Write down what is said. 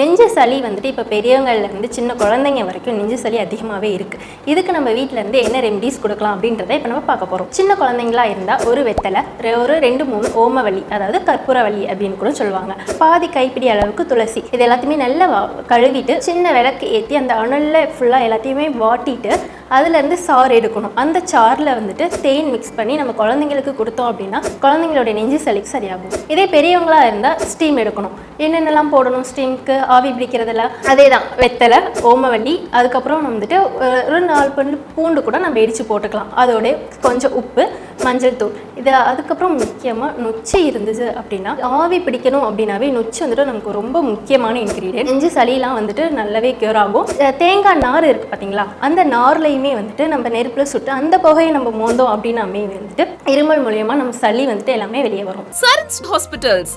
நெஞ்சு சளி வந்துட்டு இப்போ பெரியவங்கள்லேருந்து சின்ன குழந்தைங்க வரைக்கும் நெஞ்சு சளி அதிகமாகவே இருக்குது. இதுக்கு நம்ம வீட்டிலேருந்து என்ன ரெமடிஸ் கொடுக்கலாம் அப்படின்றத இப்போ நம்ம பார்க்க போகிறோம். சின்ன குழந்தைங்களா இருந்தால் ஒரு வெத்தலை, ஒரு 2-3 ஓமவல்லி, அதாவது கற்பூரவல்லி அப்படின்னு கூட சொல்லுவாங்க, பாதி கைப்பிடி அளவுக்கு துளசி, இது எல்லாத்தையுமே நல்லா கழுவிட்டு சின்ன விளக்கு ஏற்றி அந்த அனலில் ஃபுல்லாக எல்லாத்தையுமே வாட்டிட்டு அதுலேருந்து சாறு எடுக்கணும். அந்த சாறில் வந்துட்டு தேன் மிக்ஸ் பண்ணி நம்ம குழந்தைங்களுக்கு கொடுத்தோம் அப்படின்னா குழந்தைங்களோட நெஞ்சு சளிக்கு சரியாகும். இதே பெரியவங்களாக இருந்தால் ஸ்டீம் எடுக்கணும். என்னென்னலாம் போடணும் ஸ்டீமுக்கு? ஆவி பிடிக்கிறதுல அதே தான், வெத்தலை, ஓமவல்லி, அதுக்கப்புறம் வந்துட்டு ஒரு 4 பல்லு பூண்டு கூட நம்ம இடித்து போட்டுக்கலாம். அதோட கொஞ்சம் உப்பு, மஞ்சள் தூள், இது. அதுக்கப்புறம் முக்கியமாக நொச்சி இருந்துச்சு அப்படின்னா, ஆவி பிடிக்கணும் அப்படின்னாவே நொச்சி வந்துட்டு நமக்கு ரொம்ப முக்கியமான இன்க்ரீடியன்ட். நெஞ்சு சளியெலாம் வந்துட்டு நல்லாவே க்யூர் ஆகும். தேங்காய் நார் இருக்குது பார்த்தீங்களா, அந்த நார்லையுமே வந்துட்டு நம்ம நெருப்பில் சுட்டு அந்த புகையை நம்ம மோந்தோம் அப்படின்னாமே வந்துட்டு இருமல் மூலியமாக நம்ம சளி வந்துட்டு எல்லாமே வெளியே வரும். சரண்ஸ் ஹாஸ்பிட்டல்ஸ்